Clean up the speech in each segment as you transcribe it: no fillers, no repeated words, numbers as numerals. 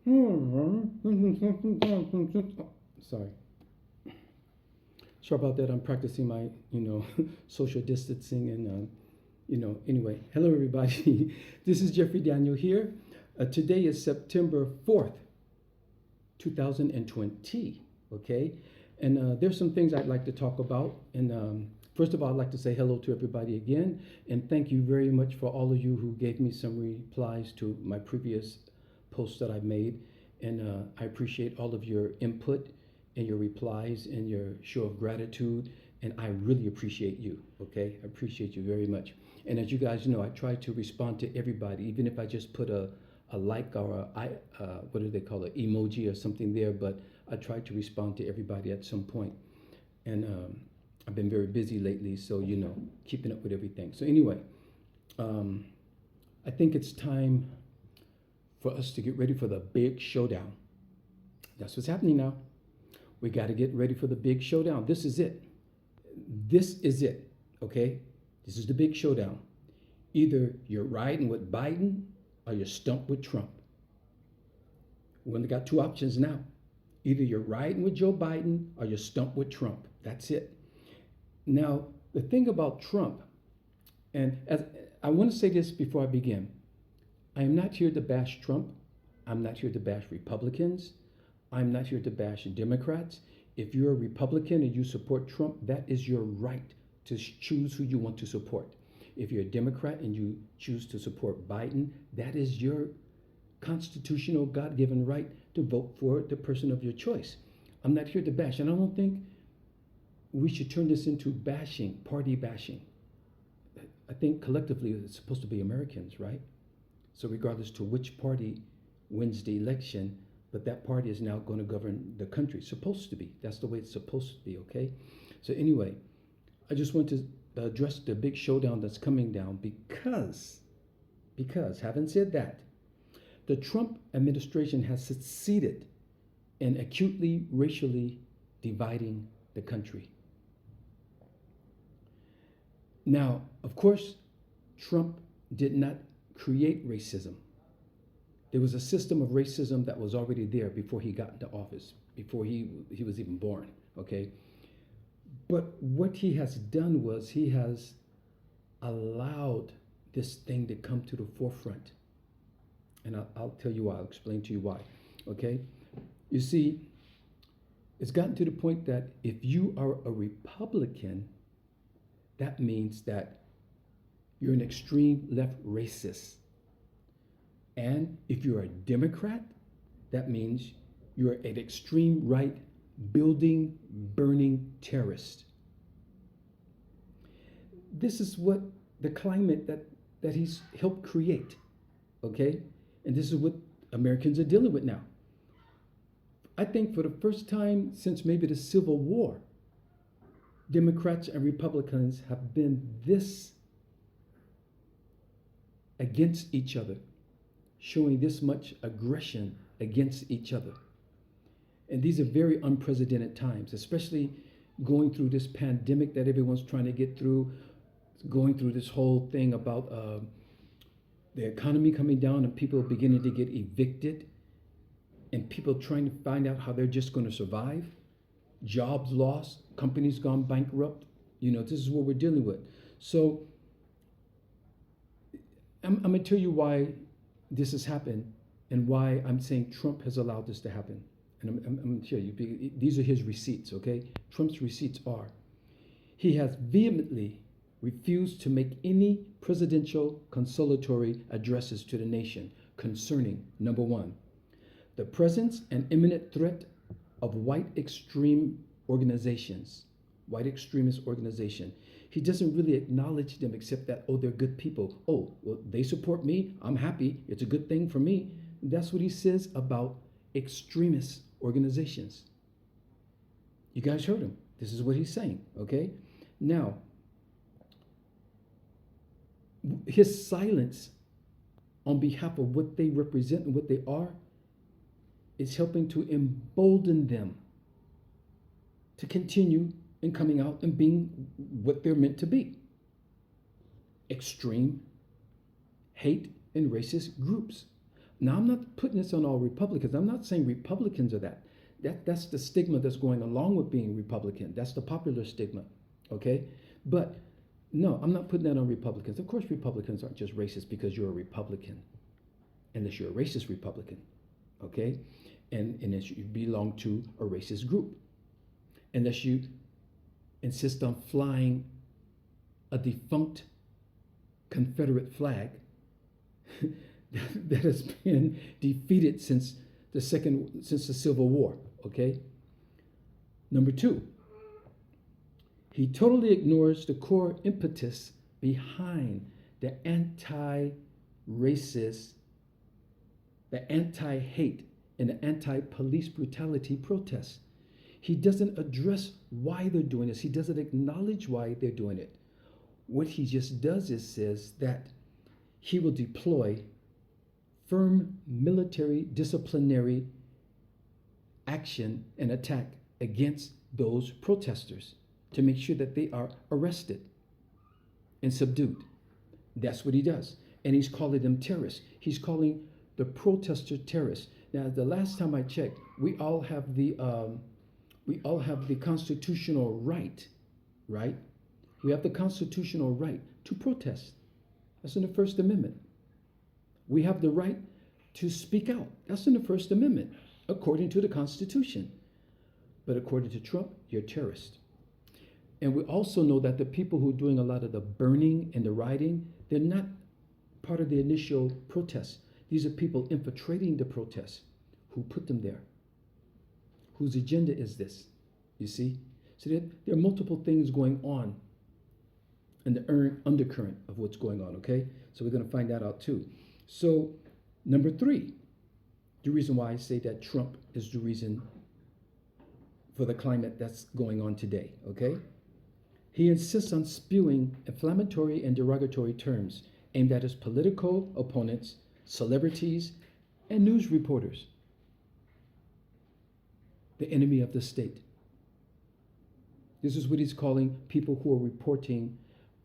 Sorry. Sorry about that. I'm practicing my, social distancing anyway. Hello, everybody. This is Jeffrey Daniel here. Today is September 4th, 2020. Okay. And there's some things I'd like to talk about. And first of all, I'd like to say hello to everybody again. And thank you very much for all of you who gave me some replies to my previous posts that I've made. And I appreciate all of your input and your replies and your show of gratitude. And I really appreciate you. Okay. I appreciate you very much. And as you guys know, I try to respond to everybody, even if I just put a like or what do they call it, emoji or something there. But I try to respond to everybody at some point. And I've been very busy lately, so keeping up with everything. So anyway, I think it's time for us to get ready for the big showdown. That's what's happening now. We got to get ready for the big showdown. This is it. This is it. Okay? This is the big showdown. Either you're riding with Biden or you're stumped with Trump. We only got two options now. Either you're riding with Joe Biden or you're stumped with Trump. That's it. Now, the thing about Trump, and as I want to say this before I begin, I am not here to bash Trump. I'm not here to bash Republicans. I'm not here to bash Democrats. If you're a Republican and you support Trump, that is your right to choose who you want to support. If you're a Democrat and you choose to support Biden, that is your constitutional God-given right to vote for the person of your choice. I'm not here to bash, and I don't think we should turn this into bashing, party bashing. I think collectively it's supposed to be Americans, right? So regardless to which party wins the election, but that party is now going to govern the country. Supposed to be. That's the way it's supposed to be, okay? So anyway, I just want to address the big showdown that's coming down because having said that, the Trump administration has succeeded in acutely racially dividing the country. Now, of course, Trump did not create racism. There was a system of racism that was already there before he got into office, before he was even born, okay? But what he has done was he has allowed this thing to come to the forefront. And I'll tell you why. I'll explain to you why, okay? You see, it's gotten to the point that if you are a Republican, that means that you're an extreme left racist. And if you're a Democrat, that means you're an extreme right building, burning terrorist. This is what the climate that he's helped create, okay? And this is what Americans are dealing with now. I think for the first time since maybe the Civil War, Democrats and Republicans have been this against each other, showing this much aggression against each other. And these are very unprecedented times, especially going through this pandemic that everyone's trying to get through, going through this whole thing about the economy coming down and people beginning to get evicted and people trying to find out how they're just going to survive, jobs lost, companies gone bankrupt. This is what we're dealing with. So I'm going to tell you why this has happened and why I'm saying Trump has allowed this to happen. And I'm going to tell you, these are his receipts, okay? Trump's receipts are, he has vehemently refused to make any presidential consolatory addresses to the nation concerning, number one, the presence and imminent threat of white extremist organization. He doesn't really acknowledge them except that, they're good people. Well, they support me. I'm happy. It's a good thing for me. That's what he says about extremist organizations. You guys heard him. This is what he's saying, okay? Now, his silence on behalf of what they represent and what they are is helping to embolden them to continue in coming out and being what they're meant to be. Extreme hate and racist groups. Now, I'm not putting this on all Republicans. I'm not saying Republicans are that. That's the stigma that's going along with being Republican. That's the popular stigma, okay? But no, I'm not putting that on Republicans. Of course, Republicans aren't just racist because you're a Republican, unless you're a racist Republican, okay? And unless you belong to a racist group, unless you insist on flying a defunct Confederate flag that has been defeated since the Civil War, okay? Number two, he totally ignores the core impetus behind the anti-racist, the anti-hate, and the anti-police brutality protests. He doesn't address why they're doing this. He doesn't acknowledge why they're doing it. What he just does is says that he will deploy firm military disciplinary action and attack against those protesters to make sure that they are arrested and subdued. That's what he does. And he's calling them terrorists. He's calling the protester terrorists. Now, the last time I checked, we all have the constitutional right, right? We have the constitutional right to protest. That's in the First Amendment. We have the right to speak out. That's in the First Amendment, according to the Constitution. But according to Trump, you're a terrorist. And we also know that the people who are doing a lot of the burning and the rioting, they're not part of the initial protests. These are people infiltrating the protests. Who put them there? Whose agenda is this? You see? So there are multiple things going on in the undercurrent of what's going on, okay? So we're going to find that out too. So number three, the reason why I say that Trump is the reason for the climate that's going on today, okay? He insists on spewing inflammatory and derogatory terms aimed at his political opponents, celebrities, and news reporters. The enemy of the state. This is what he's calling people who are reporting,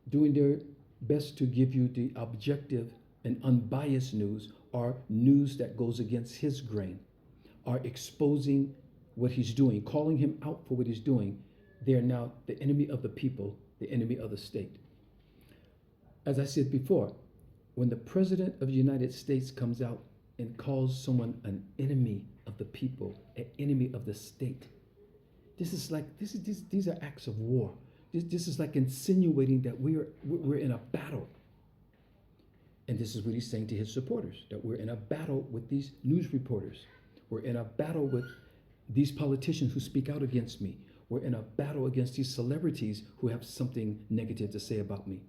doing their best to give you the objective and unbiased news, or news that goes against his grain, are exposing what he's doing, calling him out for what he's doing. They are now the enemy of the people, the enemy of the state. As I said before, when the President of the United States comes out and calls someone an enemy of the people, an enemy of the state, these are acts of war. This is like insinuating that we're in a battle. And this is what he's saying to his supporters, that we're in a battle with these news reporters. We're in a battle with these politicians who speak out against me. We're in a battle against these celebrities who have something negative to say about me.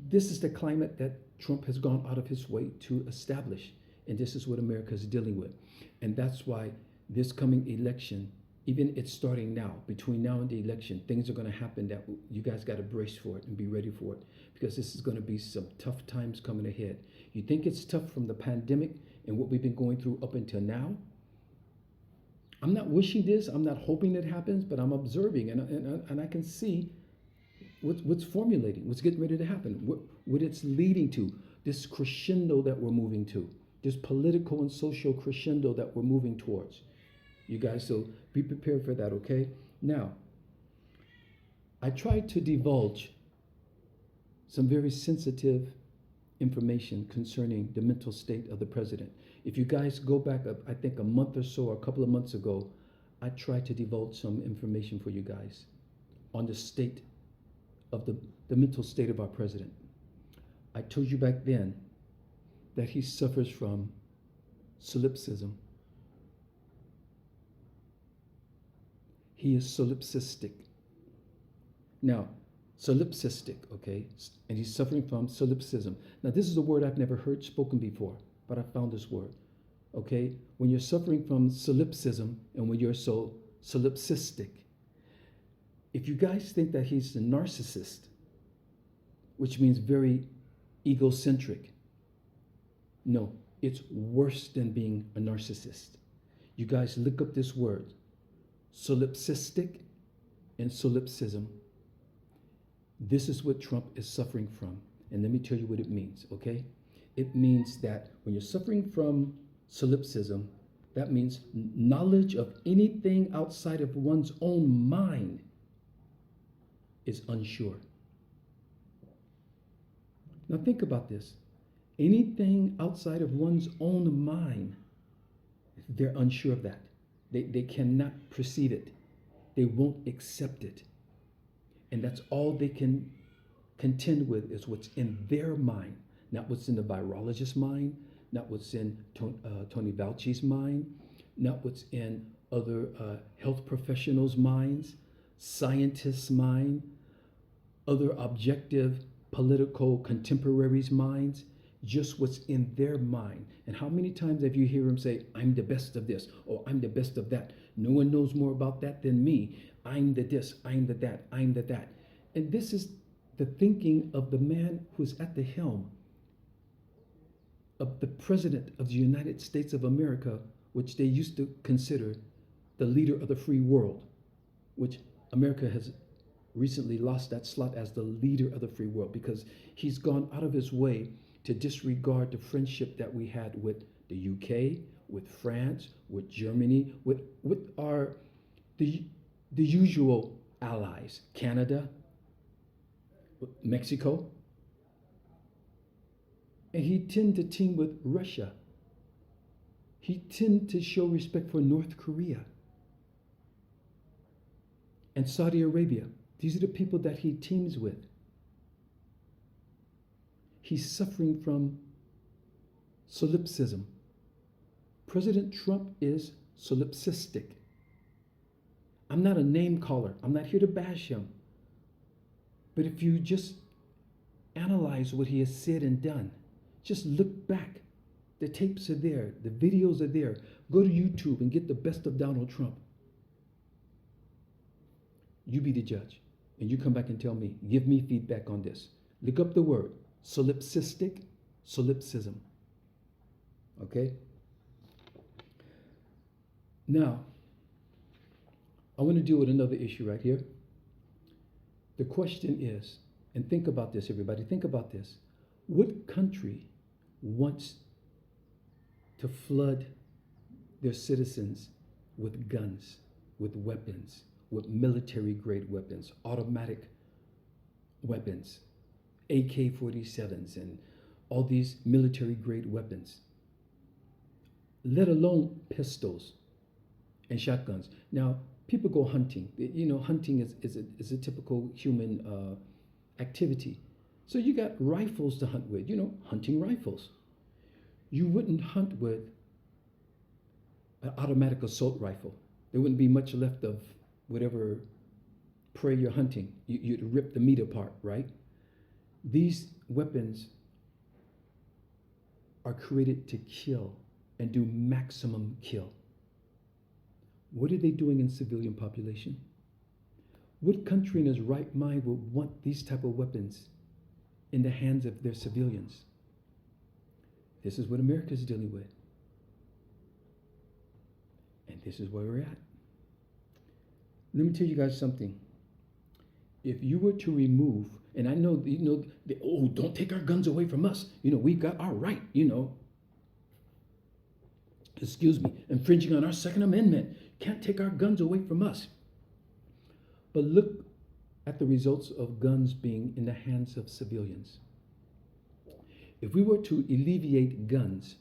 This is the climate that Trump has gone out of his way to establish. And this is what America is dealing with. And that's why this coming election, even it's starting now, between now and the election, things are going to happen that you guys got to brace for it and be ready for it, because this is going to be some tough times coming ahead. You think it's tough from the pandemic and what we've been going through up until now? I'm not wishing this, I'm not hoping it happens, but I'm observing and I can see what's formulating, what's getting ready to happen, what it's leading to, this crescendo that we're moving to, this political and social crescendo that we're moving towards. You guys, so be prepared for that, okay? Now, I tried to divulge some very sensitive information concerning the mental state of the president. If you guys go back, I think a month or so, or a couple of months ago, I tried to divulge some information for you guys on the state of the mental state of our president. I told you back then that he suffers from solipsism. He is solipsistic. Now, solipsistic, okay? And he's suffering from solipsism. Now, this is a word I've never heard spoken before, but I found this word, okay? When you're suffering from solipsism and when you're so solipsistic, if you guys think that he's a narcissist, which means very egocentric, no, it's worse than being a narcissist. You guys look up this word, solipsistic and solipsism. This is what Trump is suffering from. And let me tell you what it means, okay? it means that when you're suffering from solipsism, that means knowledge of anything outside of one's own mind is unsure. Now think about this. Anything outside of one's own mind, they're unsure of that. They cannot perceive it. They won't accept it. And that's all they can contend with is what's in their mind, not what's in the virologist's mind, not what's in Tony Fauci's mind, not what's in other health professionals' minds, scientists' mind, other objective political contemporaries' minds, just what's in their mind. And how many times have you hear them say, I'm the best of this, or I'm the best of that. No one knows more about that than me. I'm the this, I'm the that, I'm the that. And this is the thinking of the man who's at the helm of the President of the United States of America, which they used to consider the leader of the free world, which America has recently lost that slot as the leader of the free world because he's gone out of his way to disregard the friendship that we had with the UK, with France, with Germany, with the usual allies, Canada, Mexico. And he tended to team with Russia. He tended to show respect for North Korea and Saudi Arabia. These are the people that he teams with. He's suffering from solipsism. President Trump is solipsistic. I'm not a name caller. I'm not here to bash him. But if you just analyze what he has said and done, just look back. The tapes are there. The videos are there. Go to YouTube and get the best of Donald Trump. You be the judge. And you come back and tell me. Give me feedback on this. Look up the word. Solipsistic, solipsism. Okay? Now, I want to deal with another issue right here. The question is, and think about this, everybody, think about this. What country wants to flood their citizens with guns, with weapons, with military-grade weapons, automatic weapons, AK-47s, and all these military-grade weapons, let alone pistols and shotguns? Now, people go hunting. You know, hunting is a typical human activity. So you got rifles to hunt with, hunting rifles. You wouldn't hunt with an automatic assault rifle. There wouldn't be much left of whatever prey you're hunting. You'd rip the meat apart, right? These weapons are created to kill and do maximum kill. What are they doing in civilian population? What country in its right mind would want these type of weapons in the hands of their civilians? This is what America is dealing with. And this is where we're at. Let me tell you guys something. If you were to remove, and I know, don't take our guns away from us. We've got our right, infringing on our Second Amendment. Can't take our guns away from us. But look at the results of guns being in the hands of civilians. If we were to alleviate guns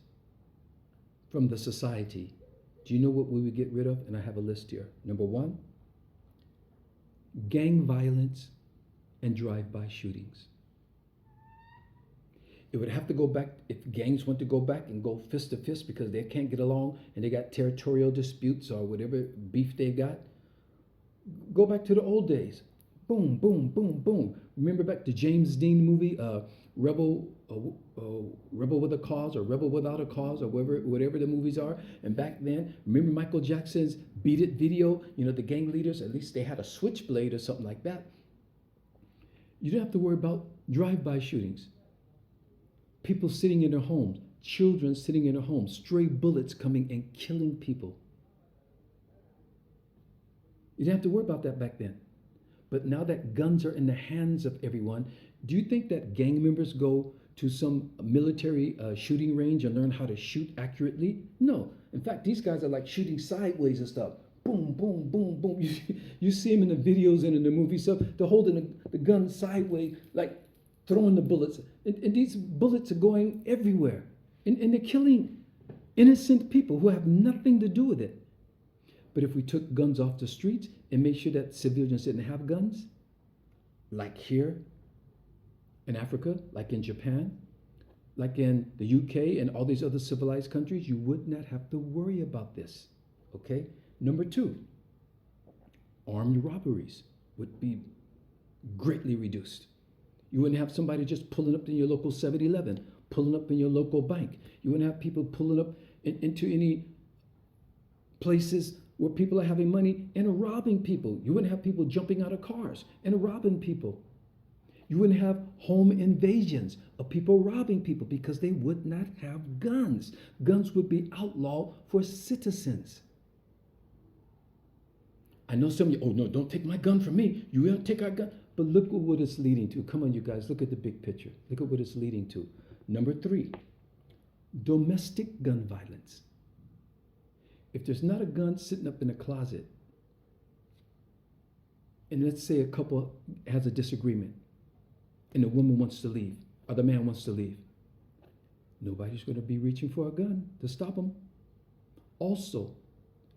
from the society, do you know what we would get rid of? And I have a list here. Number 1, gang violence and drive-by shootings. It would have to go back, if gangs want to go back and go fist to fist because they can't get along and they got territorial disputes or whatever beef they got, go back to the old days. Boom, boom, boom, boom. Remember back to James Dean movie, Rebel with a Cause or Rebel Without a Cause or whatever the movies are. And back then, remember Michael Jackson's Beat It video? The gang leaders, at least they had a switchblade or something like that. You don't have to worry about drive-by shootings. People sitting in their homes, children sitting in their homes, stray bullets coming and killing people. You didn't have to worry about that back then. But now that guns are in the hands of everyone, do you think that gang members go to some military shooting range and learn how to shoot accurately. No. In fact, these guys are like shooting sideways and stuff. Boom, boom, boom, boom. You see them in the videos and in the movie stuff. They're holding the gun sideways, like throwing the bullets. And these bullets are going everywhere. And they're killing innocent people who have nothing to do with it. But if we took guns off the streets and made sure that civilians didn't have guns, like here in Africa, like in Japan, like in the UK and all these other civilized countries, you would not have to worry about this. Okay? Number 2, armed robberies would be greatly reduced. You wouldn't have somebody just pulling up in your local 7-Eleven, pulling up in your local bank. You wouldn't have people pulling up into any places where people are having money and robbing people. You wouldn't have people jumping out of cars and robbing people. You wouldn't have home invasions of people robbing people because they would not have guns. Guns would be outlawed for citizens. I know some of you, oh no, don't take my gun from me. You won't take our gun. But look at what it's leading to. Come on, you guys, look at the big picture. Look at what it's leading to. Number 3, domestic gun violence. If there's not a gun sitting up in a closet, and let's say a couple has a disagreement, and the woman wants to leave, or the man wants to leave, nobody's going to be reaching for a gun to stop them. Also,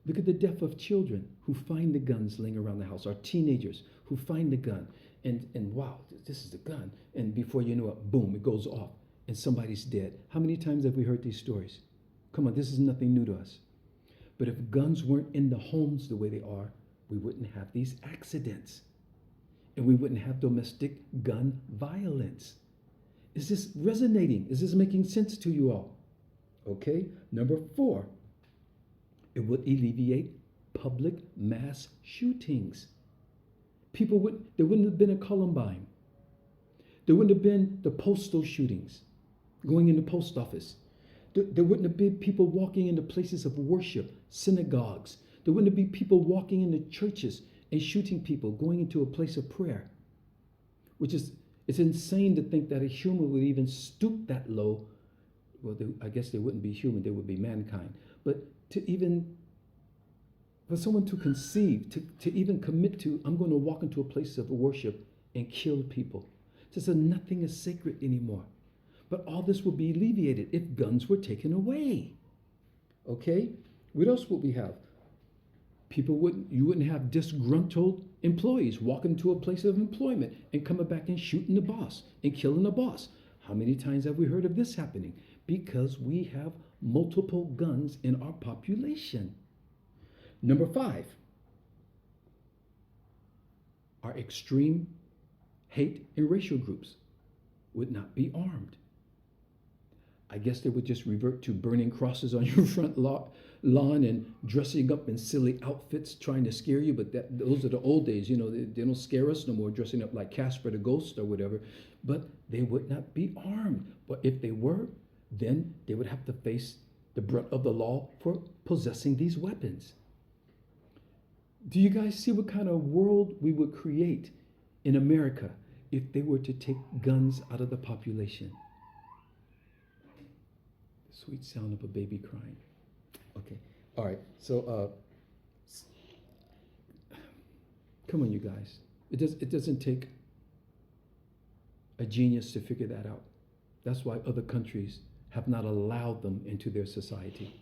look at the death of children who find the guns laying around the house, or teenagers who find the gun, and wow, this is the gun, and before you know it, boom, it goes off, and somebody's dead. How many times have we heard these stories? Come on, this is nothing new to us. But if guns weren't in the homes the way they are, we wouldn't have these accidents. And we wouldn't have domestic gun violence. Is this resonating? Is this making sense to you all? Okay. Number 4, it would alleviate public mass shootings. There wouldn't have been a Columbine. There wouldn't have been the postal shootings going in the post office. There wouldn't have been people walking into places of worship, synagogues. There wouldn't be people walking into churches and shooting people, going into a place of prayer. It's insane to think that a human would even stoop that low. Well, I guess they wouldn't be human, they would be mankind. But for someone to conceive, to even commit to, I'm going to walk into a place of worship and kill people. Just so nothing is sacred anymore. But all this would be alleviated if guns were taken away. Okay? What else would we have? You wouldn't have disgruntled employees walking to a place of employment and coming back and shooting the boss and killing the boss. How many times have we heard of this happening? Because we have multiple guns in our population. Number 5, our extreme hate and racial groups would not be armed. I guess they would just revert to burning crosses on your front lawn and dressing up in silly outfits trying to scare you. But those are the old days. They don't scare us no more, dressing up like Casper the Ghost or whatever. But they would not be armed. But if they were, then they would have to face the brunt of the law for possessing these weapons. Do you guys see what kind of world we would create in America if they were to take guns out of the population? Sweet sound of a baby crying. Okay. All right. So, come on, you guys. It doesn't take a genius to figure that out. That's why other countries have not allowed them into their society,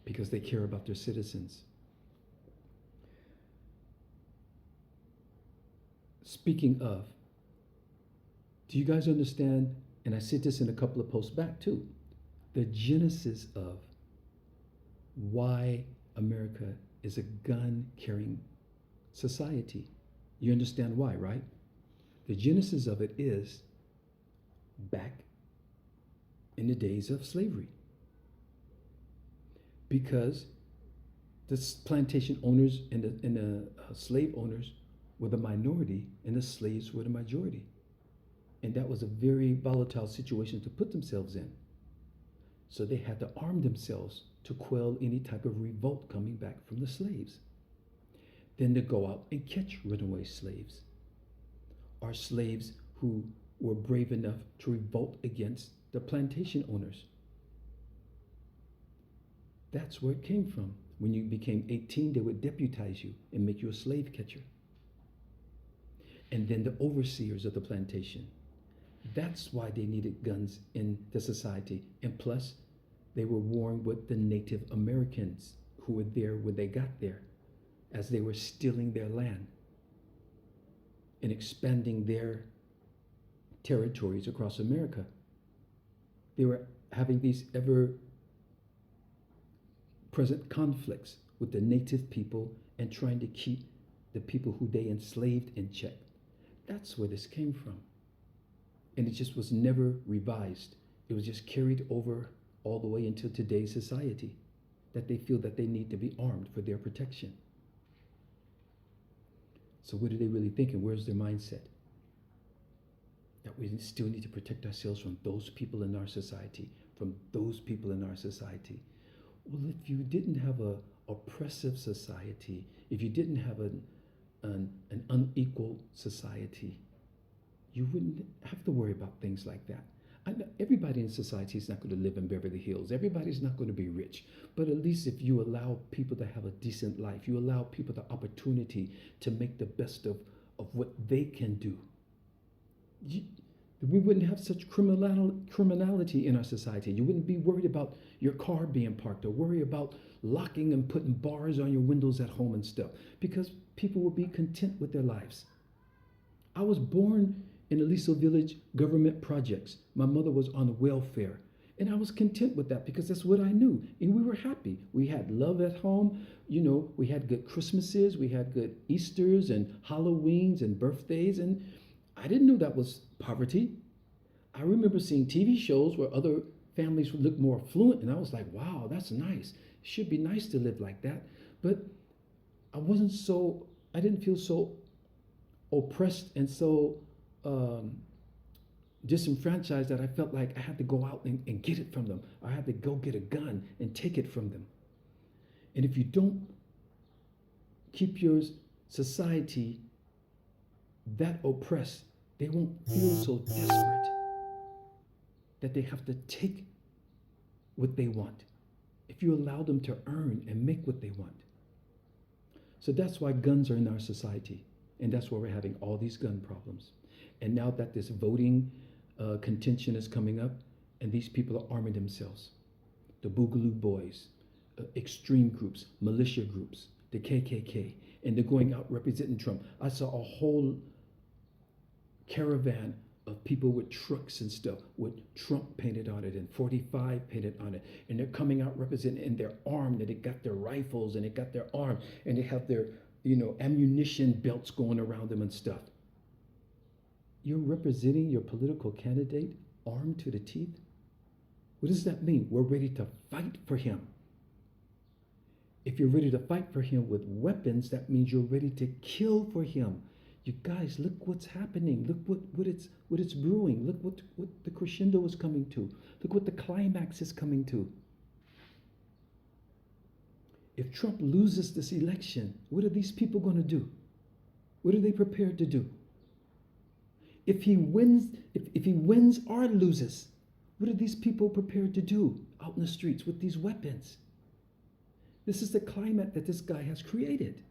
because they care about their citizens. Speaking of, do you guys understand, and I said this in a couple of posts back too, the genesis of why America is a gun-carrying society? You understand why, right? The genesis of it is back in the days of slavery. Because the plantation owners and the slave owners were the minority and the slaves were the majority. And that was a very volatile situation to put themselves in. So they had to arm themselves to quell any type of revolt coming back from the slaves. Then to go out and catch runaway slaves, or slaves who were brave enough to revolt against the plantation owners. That's where it came from. When you became 18, they would deputize you and make you a slave catcher. And then the overseers of the plantation. That's why they needed guns in the society. And plus, they were warring with the Native Americans who were there when they got there, as they were stealing their land and expanding their territories across America. They were having these ever present conflicts with the native people and trying to keep the people who they enslaved in check. That's where this came from. And it just was never revised. It was just carried over all the way into today's society, that they feel that they need to be armed for their protection. So what are they really thinking? Where's their mindset? That we still need to protect ourselves from those people in our society, from those people in our society. Well, if you didn't have a oppressive society, if you didn't have an unequal society, you wouldn't have to worry about things like that. I know everybody in society is not going to live in Beverly Hills. Everybody's not going to be rich. But at least if you allow people to have a decent life, you allow people the opportunity to make the best of what they can do, we wouldn't have such criminality in our society. You wouldn't be worried about your car being parked or worry about locking and putting bars on your windows at home and stuff, because people will be content with their lives. I was born in Aliso Village government projects. My mother was on welfare, and I was content with that because that's what I knew, and we were happy. We had love at home. You know, we had good Christmases, we had good Easters and Halloweens and birthdays, and I didn't know that was poverty. I remember seeing TV shows where other families would look more affluent, and I was like, wow, that's nice. It should be nice to live like that. But I didn't feel so oppressed and so disenfranchised that I felt like I had to go out and get it from them. I had to go get a gun and take it from them. And if you don't keep your society that oppressed, they won't feel so desperate that they have to take what they want if you allow them to earn and make what they want. So that's why guns are in our society, and that's why we're having all these gun problems. And now that this voting contention is coming up, and these people are arming themselves, the Boogaloo Boys, extreme groups, militia groups, the KKK, and they're going out representing Trump. I saw a whole caravan of people with trucks and stuff with Trump painted on it and 45 painted on it, and they're coming out representing, and they're armed, and they got their rifles, and they got their arms, and they have their ammunition belts going around them and stuff. You're representing your political candidate armed to the teeth? What does that mean? We're ready to fight for him. If you're ready to fight for him with weapons, that means you're ready to kill for him. You guys, look what's happening. Look what it's brewing. Look what the crescendo is coming to. Look what the climax is coming to. If Trump loses this election, what are these people going to do? What are they prepared to do? If he wins or loses, what are these people prepared to do out in the streets with these weapons? This is the climate that this guy has created.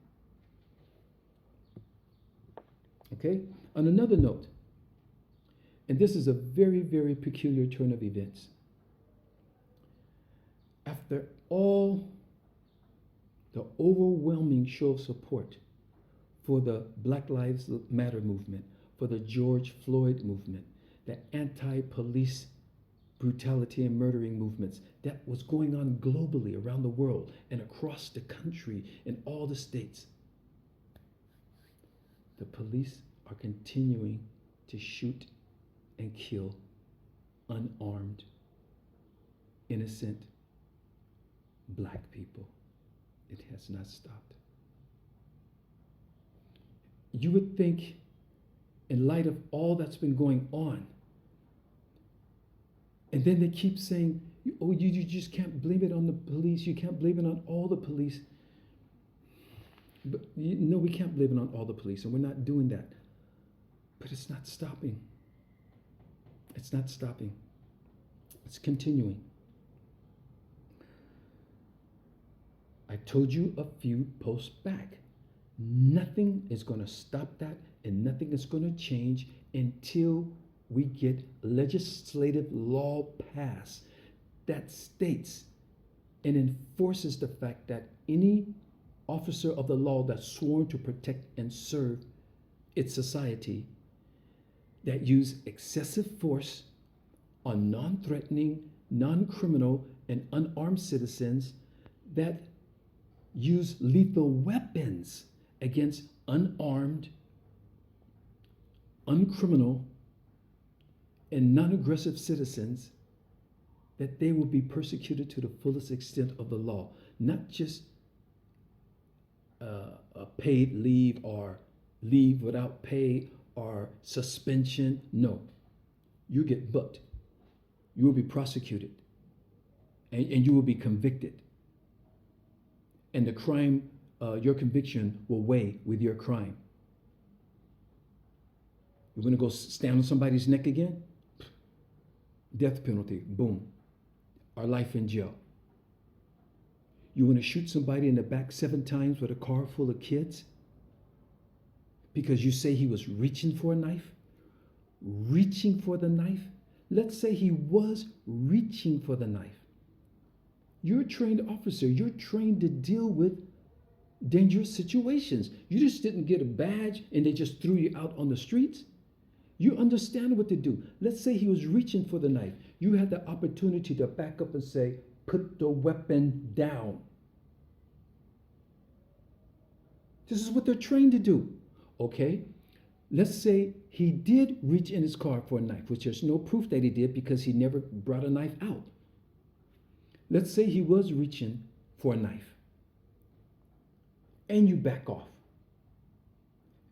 Okay? On another note, and this is a very, very peculiar turn of events. After all the overwhelming show of support for the Black Lives Matter movement, for the George Floyd movement, the anti-police brutality and murdering movements that was going on globally around the world and across the country in all the states, the police are continuing to shoot and kill unarmed, innocent Black people. It has not stopped. You would think, in light of all that's been going on, and then they keep saying, oh, you just can't blame it on the police. You can't blame it on all the police. But no, we can't blame it on all the police, and we're not doing that. But it's not stopping. It's not stopping. It's continuing. I told you a few posts back. Nothing is going to stop that, and nothing is going to change until we get legislative law passed that states and enforces the fact that any officer of the law that's sworn to protect and serve its society that use excessive force on non-threatening, non-criminal, and unarmed citizens, that use lethal weapons against unarmed, uncriminal, and non-aggressive citizens, that they will be persecuted to the fullest extent of the law. Not just a paid leave or leave without pay or suspension. No, you get booked. You will be prosecuted, and you will be convicted. And the crime, your conviction will weigh with your crime. You're going to go stand on somebody's neck again? Death penalty, boom. Or life in jail. You want to shoot somebody in the back 7 times with a car full of kids? Because you say he was reaching for a knife? Reaching for the knife? Let's say he was reaching for the knife. You're a trained officer. You're trained to deal with dangerous situations. You just didn't get a badge and they just threw you out on the streets. You understand what to do. Let's say he was reaching for the knife. You had the opportunity to back up and say, put the weapon down. This is what they're trained to do. Okay? Let's say he did reach in his car for a knife, which there's no proof that he did because he never brought a knife out. Let's say he was reaching for a knife. And you back off.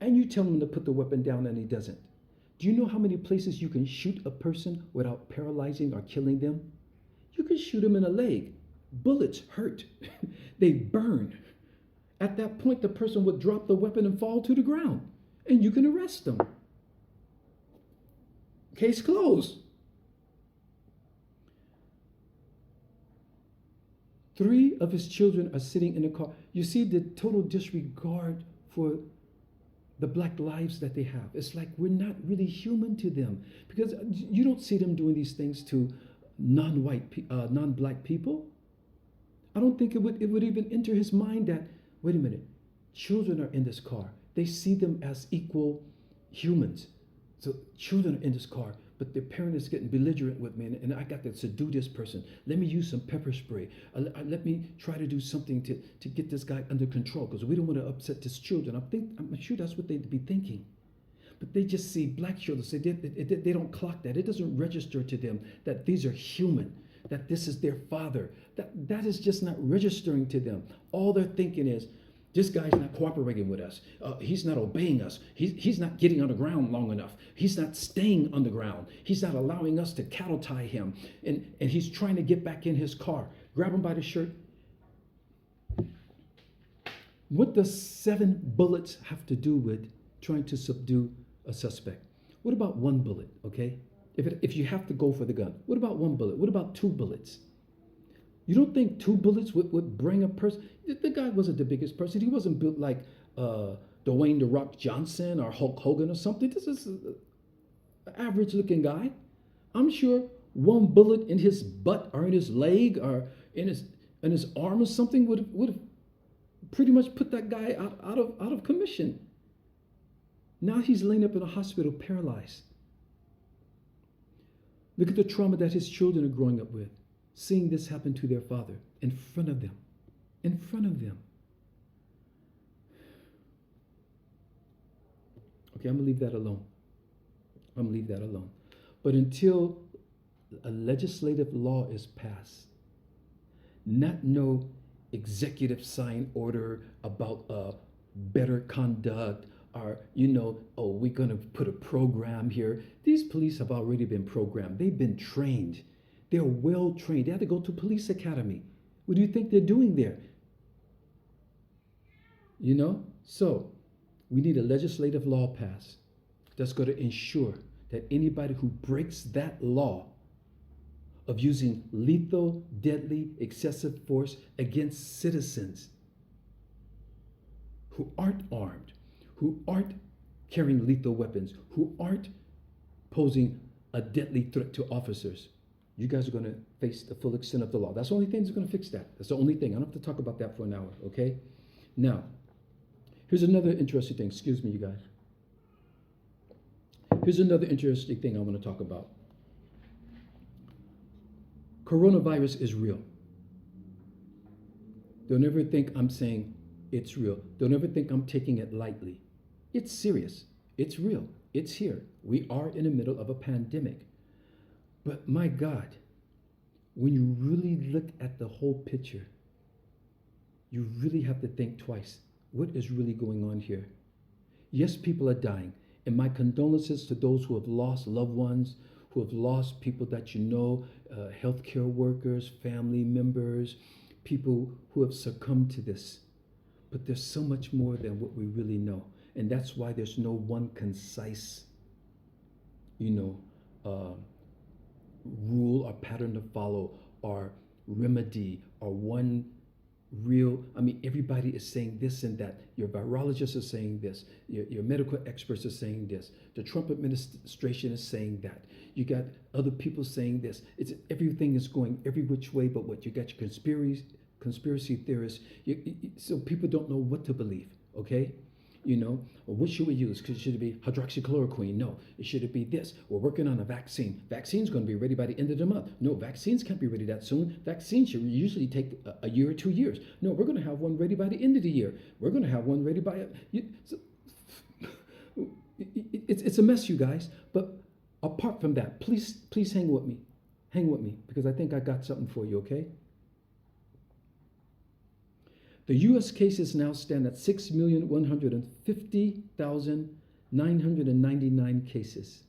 And you tell him to put the weapon down and he doesn't. Do you know how many places you can shoot a person without paralyzing or killing them? You can shoot them in the leg. Bullets hurt. They burn. At that point, the person would drop the weapon and fall to the ground. And you can arrest them. Case closed. 3 of his children are sitting in a car. You see the total disregard for the black lives that they have. It's like we're not really human to them, because you don't see them doing these things to non-black people. I don't think it would even enter his mind that, wait a minute, children are in this car. They see them as equal humans. So children are in this car, but their parent is getting belligerent with me, and I got to subdue this person. Let me use some pepper spray. Let me try to do something to get this guy under control, because we don't want to upset his children. I'm sure that's what they'd be thinking. But they just see black children. So they don't clock that. It doesn't register to them that these are human, that this is their father. That is just not registering to them. All they're thinking is, this guy's not cooperating with us. He's not obeying us. He's not getting on the ground long enough. He's not staying on the ground. He's not allowing us to cattle tie him. And he's trying to get back in his car. Grab him by the shirt. What does 7 bullets have to do with trying to subdue a suspect? What about 1 bullet, okay? If you have to go for the gun, what about 1 bullet? What about 2 bullets? You don't think 2 bullets would bring a person? The guy wasn't the biggest person. He wasn't built like Dwayne "The Rock" Johnson or Hulk Hogan or something. This is an average looking guy. I'm sure 1 bullet in his butt or in his leg or in his arm or something would have pretty much put that guy out of commission. Now he's laying up in a hospital paralyzed. Look at the trauma that his children are growing up with, seeing this happen to their father in front of them. In front of them. Okay, I'm going to leave that alone. But until a legislative law is passed, not no executive sign order about better conduct, or, we're going to put a program here. These police have already been programmed. They've been trained. They're well trained. They had to go to police academy. What do you think they're doing there? So we need a legislative law passed that's going to ensure that anybody who breaks that law of using lethal, deadly, excessive force against citizens who aren't armed, who aren't carrying lethal weapons, who aren't posing a deadly threat to officers, you guys are going to face the full extent of the law. That's the only thing that's going to fix that. That's the only thing. I don't have to talk about that for an hour, okay? Now, here's another interesting thing. Excuse me, you guys. Here's another interesting thing I want to talk about. Coronavirus is real. Don't ever think I'm saying it's real. Don't ever think I'm taking it lightly. It's serious. It's real. It's here. We are in the middle of a pandemic. But my God, when you really look at the whole picture, you really have to think twice. What is really going on here? Yes, people are dying. And my condolences to those who have lost loved ones, who have lost people that you know, healthcare workers, family members, people who have succumbed to this. But there's so much more than what we really know. And that's why there's no one concise, rule or pattern to follow or remedy or one real. Everybody is saying this and that. Your virologists are saying this. Your medical experts are saying this. The Trump administration is saying that. You got other people saying this. Everything is going every which way but what. You got your conspiracy theorists. So people don't know what to believe, okay? What should we use? Should it be hydroxychloroquine? No. Should it be this? We're working on a vaccine. Vaccine's going to be ready by the end of the month. No, vaccines can't be ready that soon. Vaccines should usually take a year or 2 years. No, we're going to have one ready by the end of the year. We're going to have one ready by... It's a mess, you guys. But apart from that, please hang with me. Hang with me, because I think I got something for you, okay? The U.S. cases now stand at 6,150,999 cases.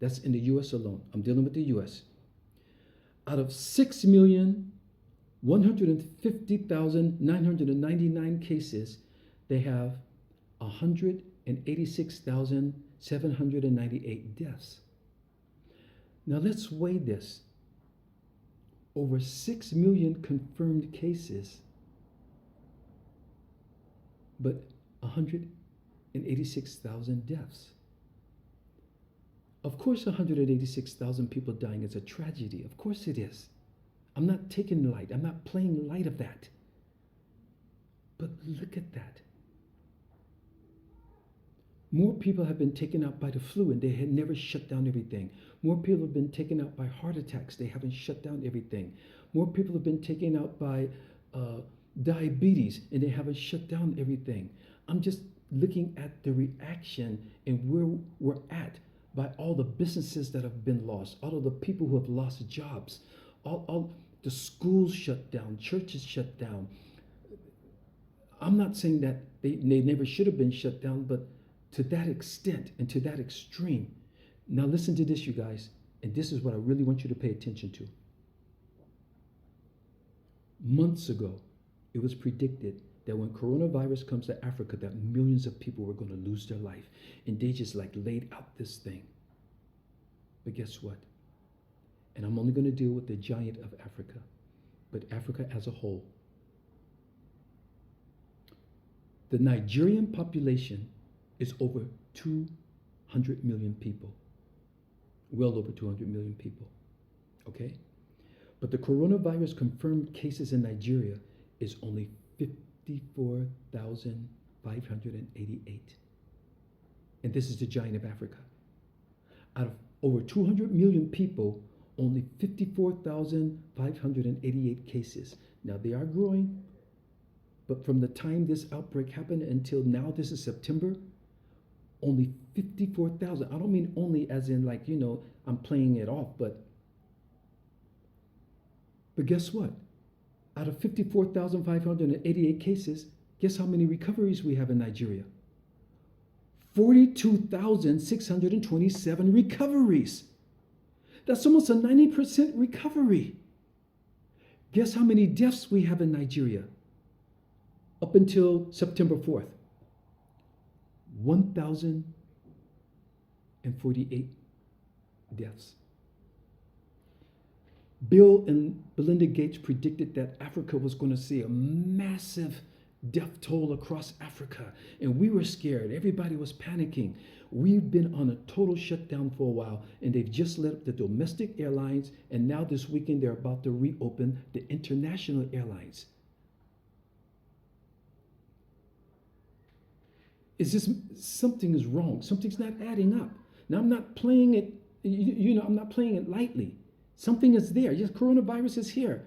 That's in the U.S. alone. I'm dealing with the U.S. Out of 6,150,999 cases, they have 186,798 deaths. Now let's weigh this. Over 6 million confirmed cases, but 186,000 deaths. Of course, 186,000 people dying is a tragedy. Of course it is. I'm not taking light. I'm not playing light of that. But look at that. More people have been taken out by the flu and they had never shut down everything. More people have been taken out by heart attacks. They haven't shut down everything. More people have been taken out by diabetes and they haven't shut down everything. I'm just looking at the reaction and where we're at by all the businesses that have been lost, all of the people who have lost jobs, all the schools shut down, churches shut down. I'm not saying that they never should have been shut down, but to that extent and to that extreme. Now listen to this, you guys, and this is what I really want you to pay attention to. Months ago, it was predicted that when coronavirus comes to Africa, that millions of people were going to lose their life. And they just laid out this thing. But guess what? And I'm only going to deal with the giant of Africa, but Africa as a whole. The Nigerian population is over 200 million people. Well over 200 million people. Okay? But the coronavirus confirmed cases in Nigeria is only 54,588. And this is the giant of Africa. Out of over 200 million people, only 54,588 cases. Now they are growing, but from the time this outbreak happened until now, this is September, only 54,000. I don't mean only as in I'm playing it off, but guess what? Out of 54,588 cases, guess how many recoveries we have in Nigeria? 42,627 recoveries. That's almost a 90% recovery. Guess how many deaths we have in Nigeria up until September 4th? 1,048 deaths. Bill and Belinda Gates predicted that Africa was going to see a massive death toll across Africa. And we were scared. Everybody was panicking. We've been on a total shutdown for a while, and they've just let up the domestic airlines. And now this weekend, they're about to reopen the international airlines. Is this something is wrong? Something's not adding up. Now, I'm not playing it, I'm not playing it lightly. Something is there. Yes, coronavirus is here.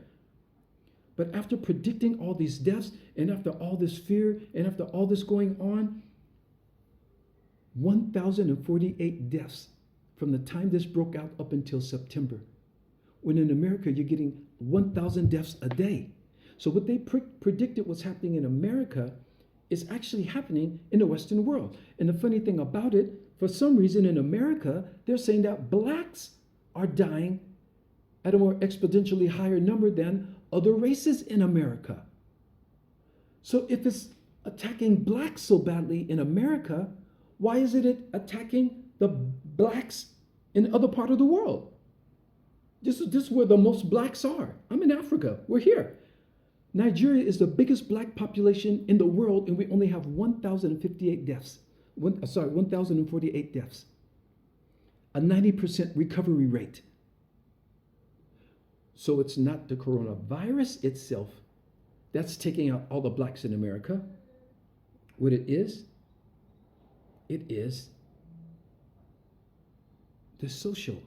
But after predicting all these deaths and after all this fear and after all this going on, 1,048 deaths from the time this broke out up until September. When in America, you're getting 1,000 deaths a day. So what they predicted was happening in America is actually happening in the Western world. And the funny thing about it, for some reason in America, they're saying that blacks are dying at a more exponentially higher number than other races in America. So if it's attacking blacks so badly in America, why isn't it attacking the blacks in other part of the world? This is where the most blacks are. I'm in Africa. We're here. Nigeria is the biggest black population in the world, and we only have 1,058 deaths. 1,048 deaths. A 90% recovery rate. So it's not the coronavirus itself that's taking out all the blacks in America. What it is the social.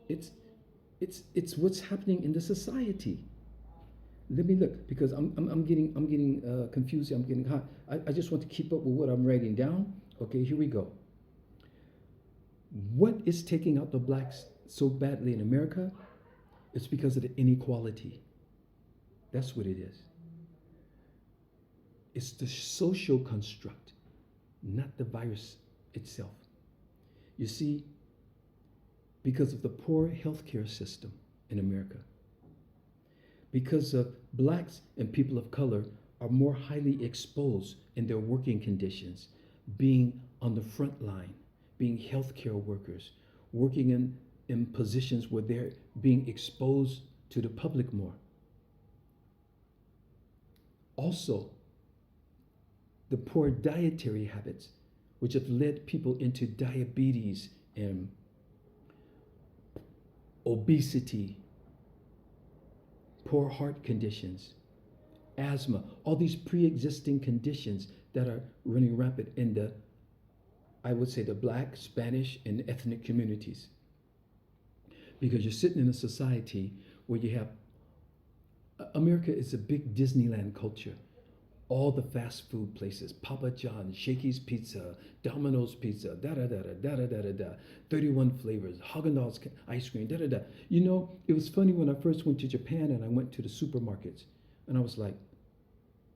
It's what's happening in the society. Let me look, because I'm getting confused. I'm getting hot. I just want to keep up with what I'm writing down. Okay, here we go. What is taking out the blacks so badly in America? It's because of the inequality. That's what it is. It's the social construct, not the virus itself. You see, because of the poor healthcare system in America, because of blacks and people of color are more highly exposed in their working conditions, being on the front line, being healthcare workers, working in positions where they're being exposed to the public more. Also, the poor dietary habits, which have led people into diabetes and obesity, poor heart conditions, asthma, all these pre-existing conditions that are running rampant in the, I would say, the Black, Spanish, and ethnic communities. Because you're sitting in a society where you have, America is a big Disneyland culture. All the fast food places, Papa John's, Shakey's Pizza, Domino's Pizza, da-da-da-da-da-da-da-da, 31 flavors, Haagen-Dazs ice cream, da-da-da. You know, it was funny when I first went to Japan and I went to the supermarkets and I was like,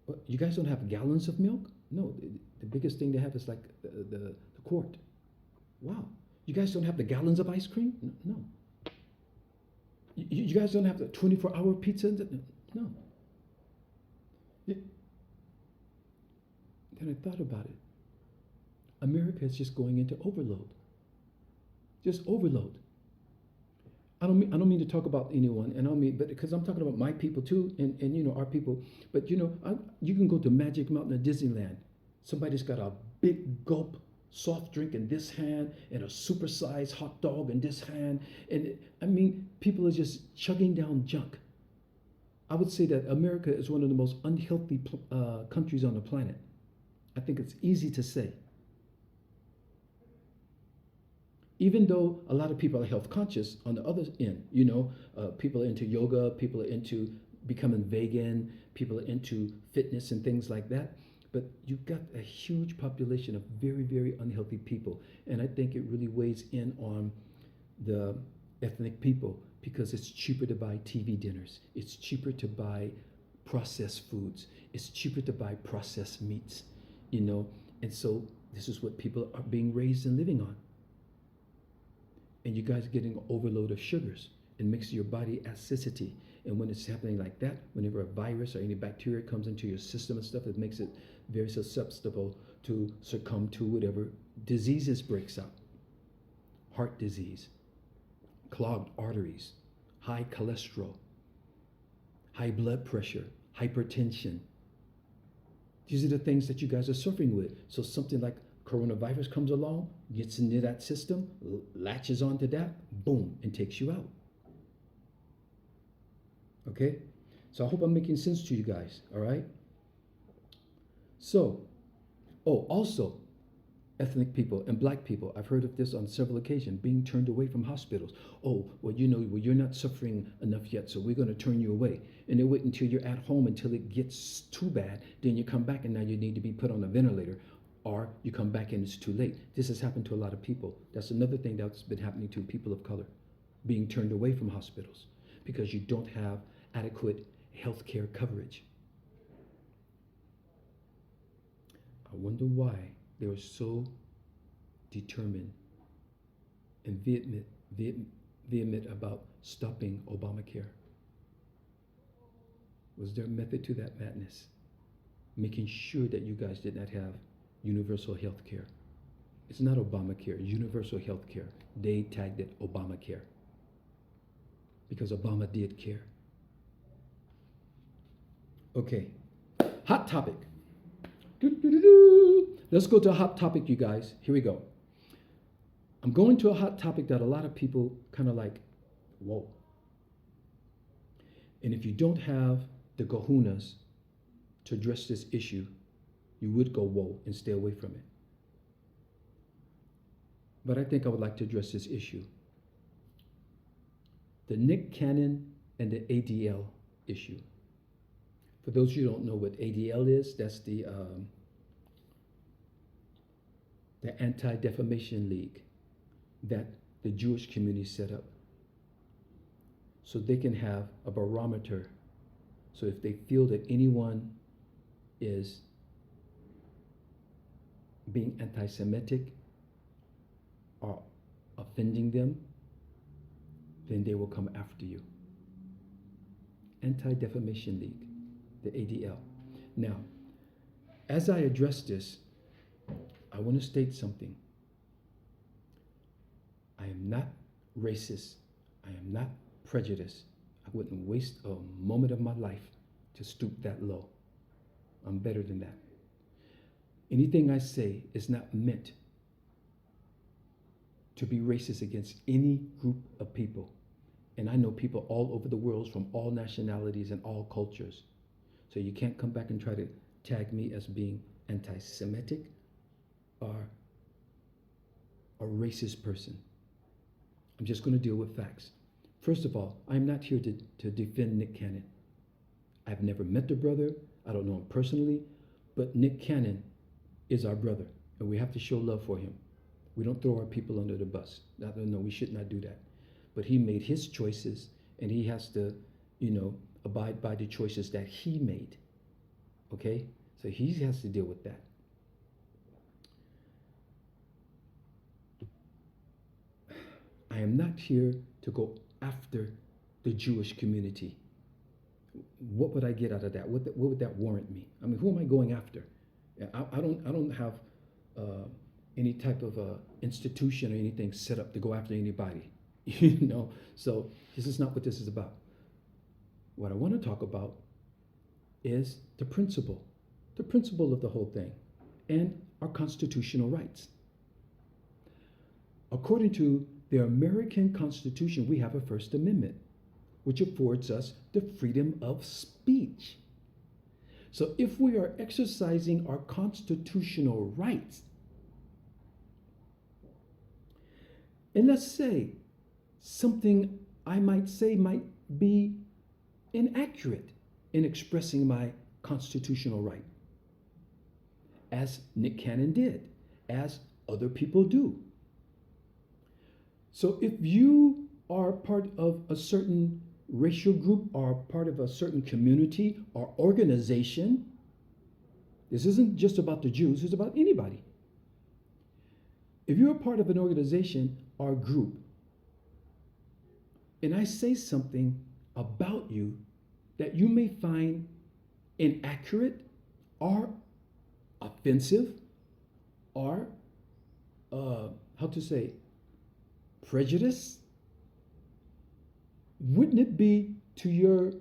what, you guys don't have gallons of milk? No, the biggest thing they have is like the quart. Wow. You guys don't have the gallons of ice cream? No. You guys don't have the 24-hour pizza? No. Then I thought about it. America is just going into overload. Just overload. I don't mean to talk about anyone, and but because I'm talking about my people too, and you know our people. But you know, you can go to Magic Mountain at Disneyland. Somebody's got a big gulp soft drink in this hand and a supersized hot dog in this hand, and I mean, people are just chugging down junk. I would say that America is one of the most unhealthy countries on the planet. I think it's easy to say. Even though a lot of people are health conscious on the other end, you know, people are into yoga, people are into becoming vegan, people are into fitness and things like that. But you've got a huge population of very, very unhealthy people. And I think it really weighs in on the ethnic people because it's cheaper to buy TV dinners. It's cheaper to buy processed foods. It's cheaper to buy processed meats, you know. And so this is what people are being raised and living on. And you guys are getting an overload of sugars. It makes your body acidity. And when it's happening like that, whenever a virus or any bacteria comes into your system and stuff, it makes it very susceptible to succumb to whatever diseases breaks out. heart disease, clogged arteries, high cholesterol, high blood pressure, hypertension. These are the things that you guys are suffering with. So something like coronavirus comes along, gets into that system, latches onto that, boom, and takes you out. Okay? So I hope I'm making sense to you guys, all right? So, also, ethnic people and black people, I've heard of this on several occasions, being turned away from hospitals. Oh, well, you're not suffering enough yet, so we're going to turn you away. And they wait until you're at home until it gets too bad. Then you come back and now you need to be put on a ventilator, or you come back and it's too late. This has happened to a lot of people. That's another thing that's been happening to people of color, being turned away from hospitals because you don't have adequate health care coverage. I wonder why they were so determined and vehement about stopping Obamacare. Was there a method to that madness? Making sure that you guys did not have universal health care. It's not Obamacare, universal health care. They tagged it Obamacare because Obama did care. Okay, hot topic. Let's go to a hot topic, you guys. Here we go. I'm going to a hot topic that a lot of people kind of like, whoa. And if you don't have the kahunas to address this issue, you would go whoa and stay away from it. But I think I would like to address this issue. The Nick Cannon and the ADL issue. For those of you who don't know what ADL is, that's the Anti-Defamation League that the Jewish community set up. So they can have a barometer. So if they feel that anyone is being anti-Semitic or offending them, then they will come after you. Anti-Defamation League, the ADL. Now, as I address this, I want to state something. I am not racist. I am not prejudiced. I wouldn't waste a moment of my life to stoop that low. I'm better than that. Anything I say is not meant to be racist against any group of people. And I know people all over the world from all nationalities and all cultures. So you can't come back and try to tag me as being anti-Semitic or a racist person. I'm just going to deal with facts. First of all, I'm not here to defend Nick Cannon. I've never met the brother. I don't know him personally, but Nick Cannon is our brother, and we have to show love for him. We don't throw our people under the bus. No, we should not do that. But he made his choices, and he has to, abide by the choices that he made. Okay? So he has to deal with that. I am not here to go after the Jewish community. What would I get out of that? What would that warrant me? I mean, who am I going after? I don't have any type of institution or anything set up to go after anybody. So this is not what this is about. What I want to talk about is the principle of the whole thing, and our constitutional rights. According to the American Constitution, we have a First Amendment, which affords us the freedom of speech. So if we are exercising our constitutional rights, and let's say something I might say might be inaccurate in expressing my constitutional right, as Nick Cannon did, as other people do. So if you are part of a certain racial group or part of a certain community or organization, this isn't just about the Jews, it's about anybody. If you're a part of an organization or group, and I say something about you that you may find inaccurate or offensive or, prejudice? Wouldn't it be to your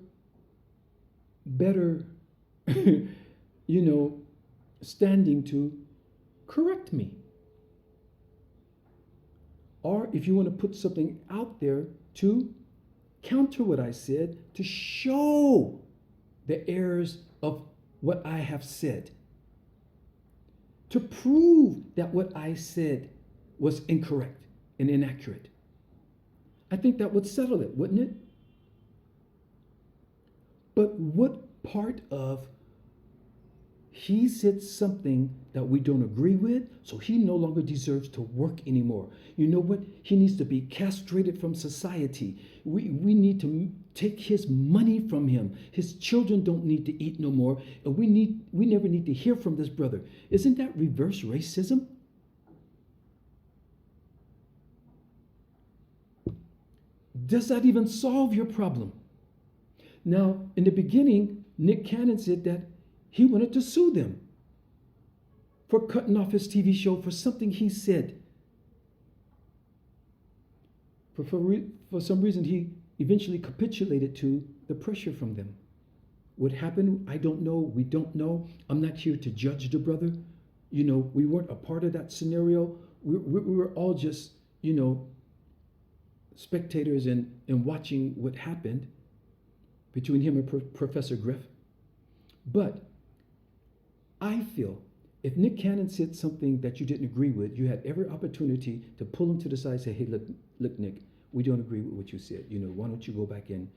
better, standing to correct me? Or if you want to put something out there to counter what I said, to show the errors of what I have said, to prove that what I said was incorrect and inaccurate. I think that would settle it, wouldn't it? But what part of he said something that we don't agree with, so he no longer deserves to work anymore. You know what? He needs to be castrated from society. We need to take his money from him. His children don't need to eat no more, and we never need to hear from this brother. Isn't that reverse racism? Does that even solve your problem? Now, in the beginning, Nick Cannon said that he wanted to sue them for cutting off his TV show for something he said. For some reason, he eventually capitulated to the pressure from them. What happened, I don't know. We don't know. I'm not here to judge the brother. We weren't a part of that scenario. We were all just, spectators and watching what happened between him and Professor Griff. But I feel if Nick Cannon said something that you didn't agree with, you had every opportunity to pull him to the side and say, hey, look, Nick, we don't agree with what you said. Why don't you go back and,